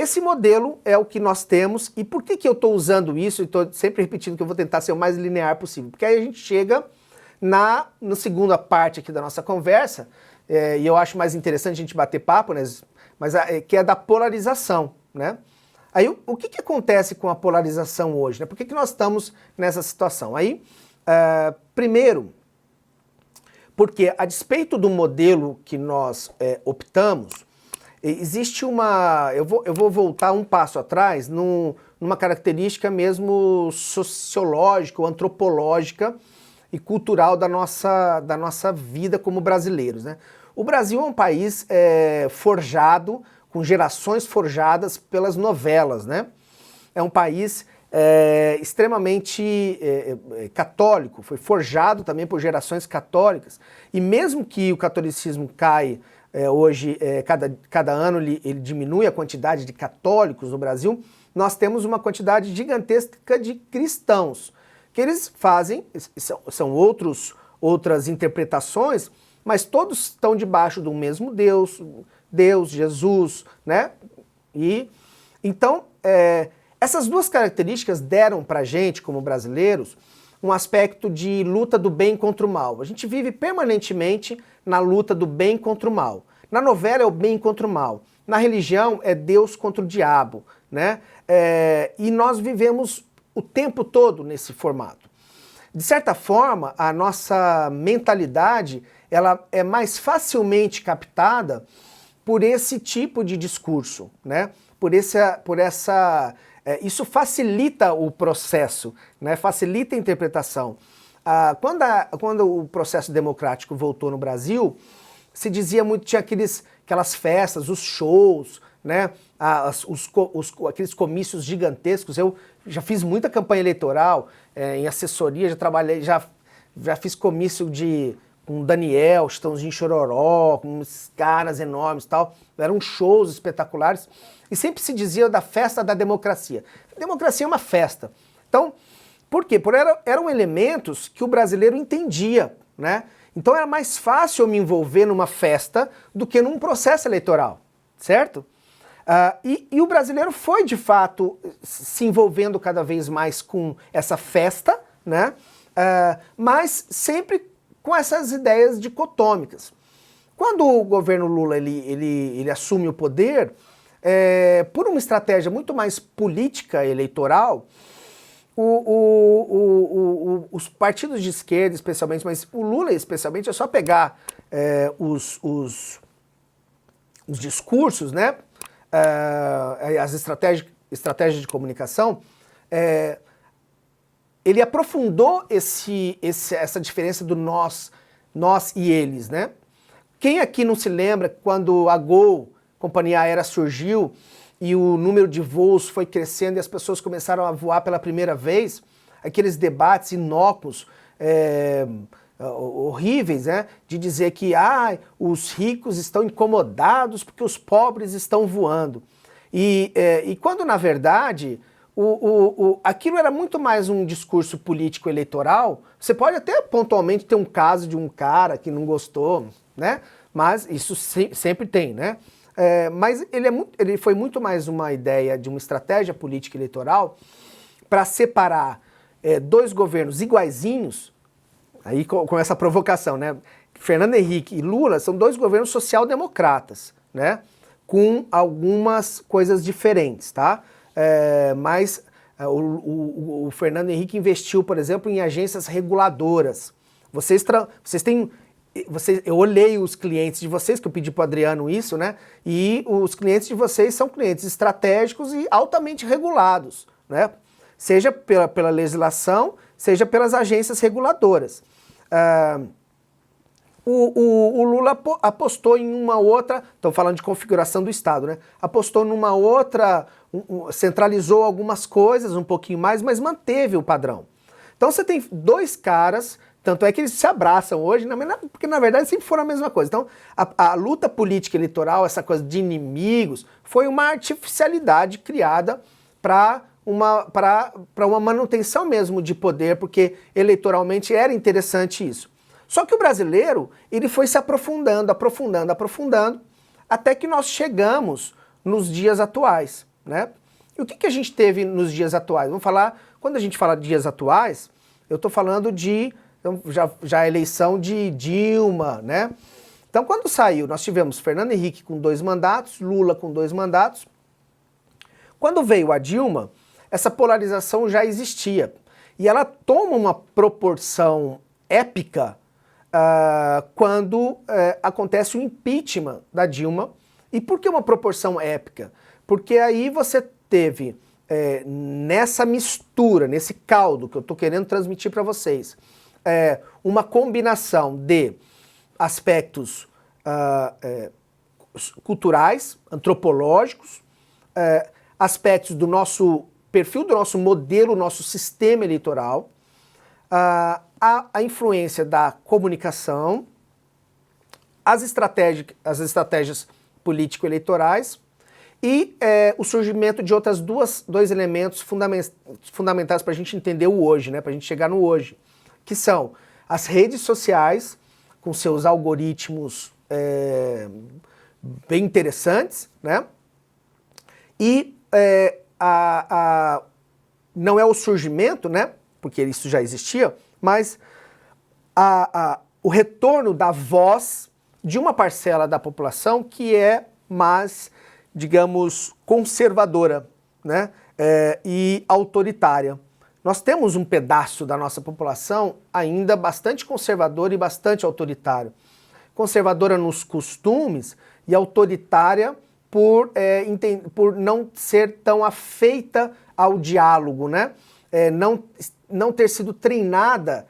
esse modelo é o que nós temos. E por que eu estou usando isso? E estou sempre repetindo que eu vou tentar ser o mais linear possível. Porque aí a gente chega na segunda parte aqui da nossa conversa, e eu acho mais interessante a gente bater papo, né, mas que é da polarização, né? Aí o que acontece com a polarização hoje, né? Por que nós estamos nessa situação? Aí, primeiro, porque a despeito do modelo que nós optamos, existe uma... Eu vou voltar um passo atrás numa característica mesmo sociológica ou antropológica e cultural da nossa vida como brasileiros, né? O Brasil é um país forjado, com gerações forjadas pelas novelas, né? É um país extremamente católico, foi forjado também por gerações católicas, e mesmo que o catolicismo cai hoje, cada ano ele diminui a quantidade de católicos no Brasil, nós temos uma quantidade gigantesca de cristãos, que eles fazem, são outras interpretações, mas todos estão debaixo do mesmo Deus, Jesus, né? E então, essas duas características deram pra gente, como brasileiros, um aspecto de luta do bem contra o mal. A gente vive permanentemente na luta do bem contra o mal. Na novela é o bem contra o mal. Na religião é Deus contra o diabo, né? E nós vivemos o tempo todo nesse formato. De certa forma, a nossa mentalidade ela é mais facilmente captada por esse tipo de discurso, né? Isso facilita o processo, né? Facilita a interpretação. Quando o processo democrático voltou no Brasil, se dizia muito, tinha aquelas festas, os shows, né? Aqueles comícios gigantescos. Eu já fiz muita campanha eleitoral, em assessoria, já trabalhei, já fiz comício com Daniel, Chitãozinho Chororó, com uns caras enormes e tal. Eram shows espetaculares. E sempre se dizia da festa da democracia. A democracia é uma festa. Então, por quê? Porque eram elementos que o brasileiro entendia, né? Então era mais fácil eu me envolver numa festa do que num processo eleitoral, certo? E o brasileiro foi, de fato, se envolvendo cada vez mais com essa festa, né? Mas sempre com essas ideias dicotômicas. Quando o governo Lula ele assume o poder, por uma estratégia muito mais política eleitoral, os partidos de esquerda, especialmente, mas o Lula especialmente, é só pegar os discursos, né? As estratégias de comunicação, ele aprofundou essa diferença do nós e eles, né? Quem aqui não se lembra quando a Gol, companhia aérea, surgiu e o número de voos foi crescendo e as pessoas começaram a voar pela primeira vez, aqueles debates inócuos, horríveis, né? De dizer que os ricos estão incomodados porque os pobres estão voando. E quando, na verdade, aquilo era muito mais um discurso político eleitoral. Você pode até pontualmente ter um caso de um cara que não gostou, né? Mas isso sempre tem, né? Mas ele foi muito mais uma ideia de uma estratégia política eleitoral para separar dois governos iguaizinhos. Aí com essa provocação, né? Fernando Henrique e Lula são dois governos social-democratas, né? Com algumas coisas diferentes, tá? Mas o Fernando Henrique investiu, por exemplo, em agências reguladoras. Eu olhei os clientes de vocês, que eu pedi para o Adriano isso, né? E os clientes de vocês são clientes estratégicos e altamente regulados, né? Seja pela legislação, seja pelas agências reguladoras. O Lula apostou em uma outra, estou falando de configuração do Estado, né? Apostou numa outra, centralizou algumas coisas um pouquinho mais, mas manteve o padrão. Então você tem dois caras, tanto é que eles se abraçam hoje, porque na verdade sempre foram a mesma coisa. Então a luta política eleitoral, essa coisa de inimigos, foi uma artificialidade criada para uma manutenção mesmo de poder, porque eleitoralmente era interessante isso. Só que o brasileiro, ele foi se aprofundando, até que nós chegamos nos dias atuais, né? E o que a gente teve nos dias atuais? Vamos falar, quando a gente fala de dias atuais, eu estou falando de já a eleição de Dilma, né? Então, quando saiu, nós tivemos Fernando Henrique com 2 mandatos, Lula com 2 mandatos. Quando veio a Dilma, essa polarização já existia. E ela toma uma proporção épica quando acontece o impeachment da Dilma. E por que uma proporção épica? Porque aí você teve, nessa mistura, nesse caldo que eu estou querendo transmitir para vocês, uma combinação de aspectos culturais, antropológicos, aspectos do nosso perfil, do nosso modelo, nosso sistema eleitoral, a influência da comunicação, as estratégias político-eleitorais e o surgimento de dois elementos fundamentais para a gente entender o hoje, né, para a gente chegar no hoje, que são as redes sociais, com seus algoritmos bem interessantes, né? E não é o surgimento, né? Porque isso já existia, mas o retorno da voz de uma parcela da população que é mais, digamos, conservadora, né? E autoritária. Nós temos um pedaço da nossa população ainda bastante conservadora e bastante autoritária. Conservadora nos costumes e autoritária por não ser tão afeita ao diálogo, né? Não ter sido treinada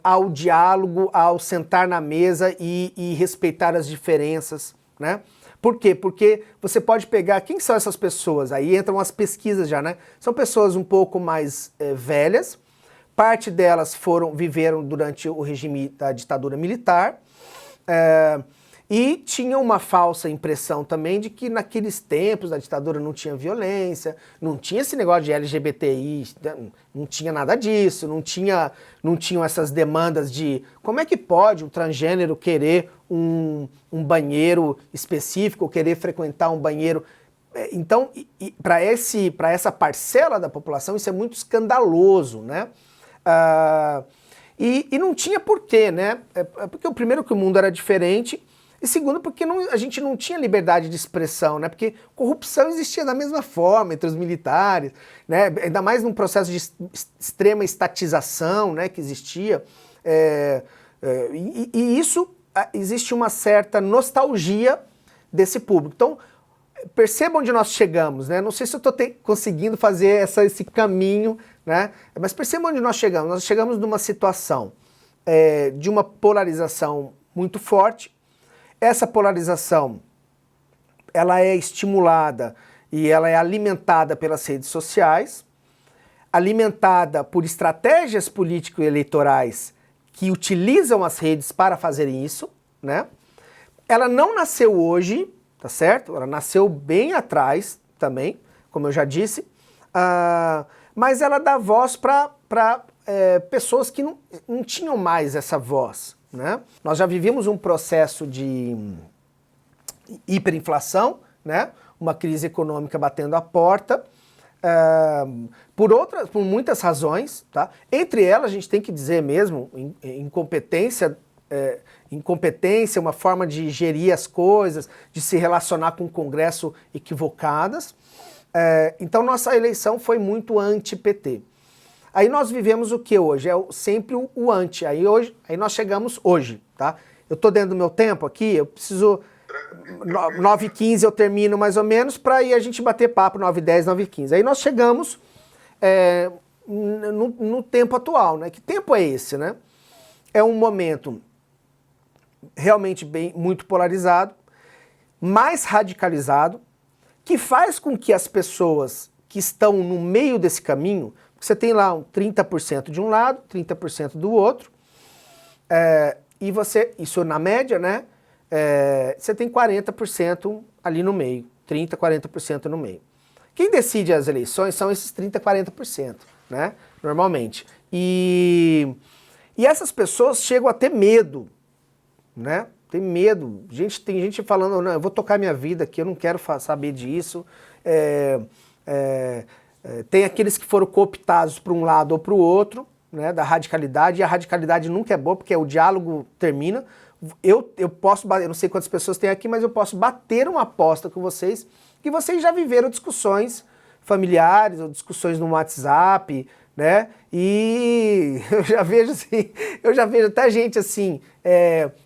ao diálogo, ao sentar na mesa e respeitar as diferenças, né? Por quê? Porque você pode pegar... Quem são essas pessoas? Aí entram as pesquisas já, né? São pessoas um pouco mais velhas. Parte delas viveram durante o regime da ditadura militar. E tinham uma falsa impressão também de que naqueles tempos da ditadura não tinha violência, não tinha esse negócio de LGBTI, não tinha nada disso, não tinham essas demandas de como é que pode um transgênero querer um banheiro específico, ou querer frequentar um banheiro. Então, para essa parcela da população, isso é muito escandaloso, né? E não tinha porquê, né? Porque, primeiro, que o mundo era diferente, e segundo, porque a gente não tinha liberdade de expressão, né? Porque corrupção existia da mesma forma entre os militares, né? Ainda mais num processo de extrema estatização, né, que existia. E isso, existe uma certa nostalgia desse público. Então, perceba onde nós chegamos, né? Não sei se eu estou conseguindo fazer esse caminho, né? Mas perceba onde nós chegamos. Nós chegamos numa situação de uma polarização muito forte. Essa polarização, ela é estimulada e ela é alimentada pelas redes sociais, alimentada por estratégias político-eleitorais que utilizam as redes para fazerem isso, né? Ela não nasceu hoje, tá certo? Ela nasceu bem atrás também, como eu já disse, mas ela dá voz para pessoas que não tinham mais essa voz, né? Nós já vivíamos um processo de hiperinflação, né? Uma crise econômica batendo a porta, por muitas razões, tá? Entre elas, a gente tem que dizer mesmo, incompetência, uma forma de gerir as coisas, de se relacionar com o Congresso equivocadas. Então, nossa eleição foi muito anti-PT. Aí nós vivemos o que hoje? Sempre o anti. Aí nós chegamos hoje, tá? Eu tô dentro do meu tempo aqui, eu preciso... 9h15 eu termino mais ou menos, para aí a gente bater papo 9h10, 9h15. Aí nós chegamos no tempo atual, né? Que tempo é esse, né? É um momento realmente muito polarizado, mais radicalizado, que faz com que as pessoas que estão no meio desse caminho... Você tem lá 30% de um lado, 30% do outro, e isso na média, né? Você tem 40% ali no meio, 30%, 40% no meio. Quem decide as eleições são esses 30%, 40%, né? Normalmente. E essas pessoas chegam a ter medo, né? Tem medo. Tem gente falando, não, eu vou tocar minha vida aqui, eu não quero saber disso, Tem aqueles que foram cooptados para um lado ou para o outro, né, da radicalidade, e a radicalidade nunca é boa, porque o diálogo termina. Eu posso, eu não sei quantas pessoas tem aqui, mas eu posso bater uma aposta com vocês, que vocês já viveram discussões familiares, ou discussões no WhatsApp, né, e eu já vejo até gente assim,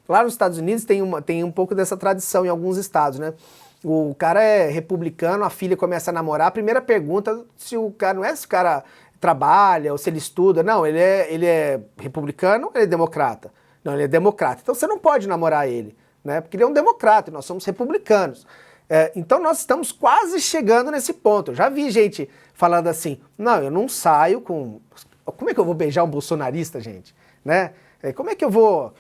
lá nos Estados Unidos tem um pouco dessa tradição em alguns estados, né, o cara é republicano, a filha começa a namorar, a primeira pergunta não é se o cara trabalha ou se ele estuda, não, ele é republicano ou ele é democrata? Não, ele é democrata. Então você não pode namorar ele, né? Porque ele é um democrata e nós somos republicanos. Então nós estamos quase chegando nesse ponto. Eu já vi gente falando assim, não, eu não saio com... Como é que eu vou beijar um bolsonarista, gente? Né? Como é que eu vou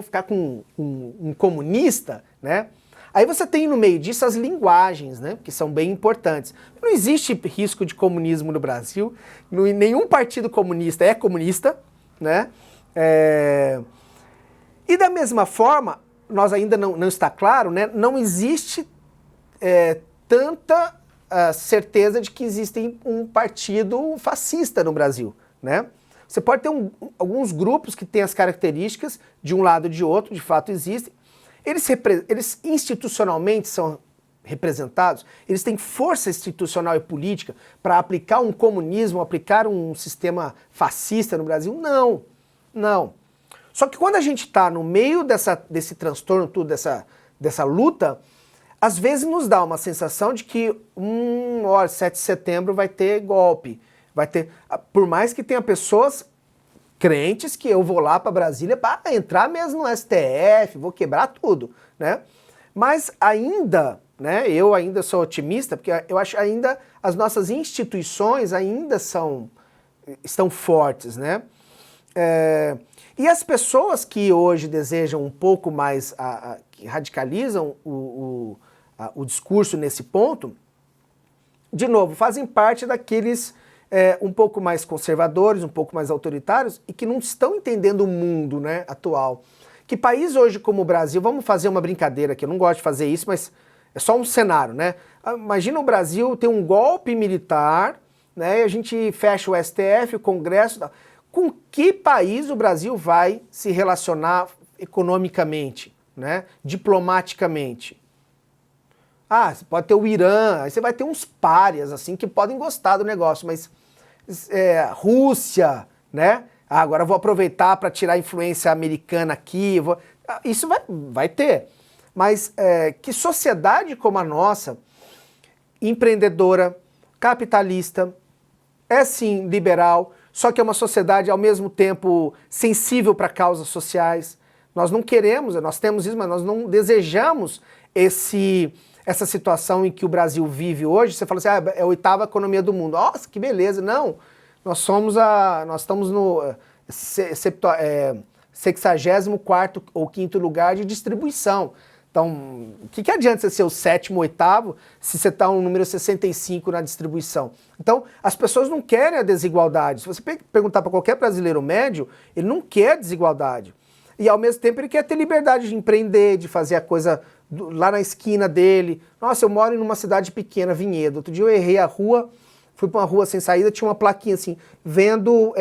ficar com um comunista, né? Aí você tem no meio disso as linguagens, né, que são bem importantes. Não existe risco de comunismo no Brasil, nenhum partido comunista é comunista, né? E da mesma forma, nós ainda não está claro, né, não existe tanta certeza de que existe um partido fascista no Brasil, né? Você pode ter alguns grupos que têm as características de um lado ou de outro, de fato existem. Eles institucionalmente são representados, eles têm força institucional e política para aplicar um comunismo, aplicar um sistema fascista no Brasil? Não, não. Só que quando a gente está no meio desse transtorno, tudo, dessa luta, às vezes nos dá uma sensação de que, olha, 7 de setembro vai ter golpe, por mais que tenha pessoas crentes que eu vou lá para Brasília para entrar mesmo no STF, vou quebrar tudo, né? Mas ainda, né, eu ainda sou otimista, porque eu acho ainda as nossas instituições ainda estão fortes, né? E as pessoas que hoje desejam um pouco mais, que radicalizam o discurso nesse ponto, de novo, fazem parte daqueles um pouco mais conservadores, um pouco mais autoritários e que não estão entendendo o mundo, né, atual. Que país hoje como o Brasil, vamos fazer uma brincadeira aqui, eu não gosto de fazer isso, mas é só um cenário, né? Imagina o Brasil ter um golpe militar, né, e a gente fecha o STF, o Congresso, com que país o Brasil vai se relacionar economicamente, né, diplomaticamente? Você pode ter o Irã, aí você vai ter uns párias assim que podem gostar do negócio, mas Rússia, né? Agora eu vou aproveitar para tirar a influência americana aqui, isso vai ter. Mas que sociedade como a nossa, empreendedora, capitalista, é sim liberal, só que é uma sociedade ao mesmo tempo sensível para causas sociais. Nós não queremos, nós temos isso, mas nós não desejamos essa situação em que o Brasil vive hoje. Você fala assim, é a 8ª economia do mundo. Nossa, que beleza. Não, nós estamos no 64º ou 5º lugar de distribuição. Então, o que adianta você ser o 7º, 8º, se você está no número 65 na distribuição? Então, as pessoas não querem a desigualdade. Se você perguntar para qualquer brasileiro médio, ele não quer desigualdade. E ao mesmo tempo ele quer ter liberdade de empreender, de fazer a coisa lá na esquina dele. Nossa, eu moro em uma cidade pequena, Vinhedo. Outro dia eu errei a rua, fui para uma rua sem saída, tinha uma plaquinha assim, vendo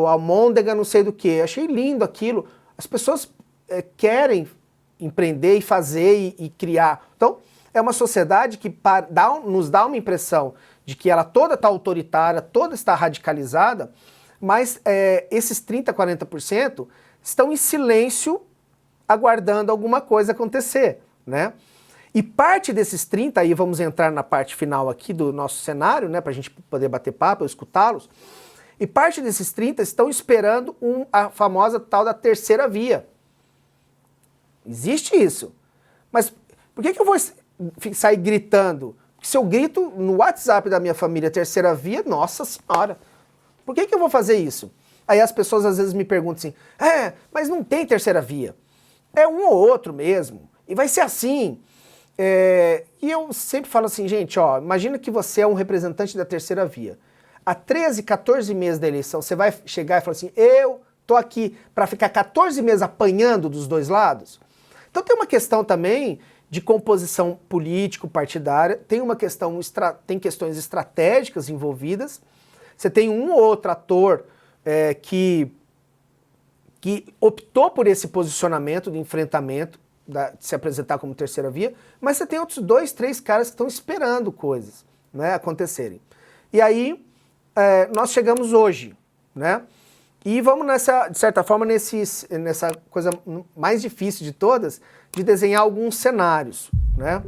almôndega, não sei do que. Achei lindo aquilo. As pessoas querem empreender e fazer e criar. Então, é uma sociedade que nos dá uma impressão de que ela toda está autoritária, toda está radicalizada, mas esses 30%, 40% estão em silêncio aguardando alguma coisa acontecer, né? E parte desses 30, aí vamos entrar na parte final aqui do nosso cenário, né, para a gente poder bater papo, escutá-los, e parte desses 30 estão esperando a famosa tal da terceira via. Existe isso. Mas por que eu vou sair gritando? Porque se eu grito no WhatsApp da minha família terceira via, nossa senhora, por que eu vou fazer isso? Aí as pessoas às vezes me perguntam assim, mas não tem terceira via. É um ou outro mesmo, e vai ser assim. E eu sempre falo assim, gente, imagina que você é um representante da terceira via. Há 13, 14 meses da eleição, você vai chegar e falar assim, eu tô aqui para ficar 14 meses apanhando dos dois lados? Então tem uma questão também de composição político-partidária, tem questões estratégicas envolvidas, você tem um ou outro ator que optou por esse posicionamento de enfrentamento, de se apresentar como terceira via, mas você tem outros 2, 3 caras que estão esperando coisas, né, acontecerem. E aí, nós chegamos hoje, né? E vamos de certa forma, nessa coisa mais difícil de todas, de desenhar alguns cenários, né?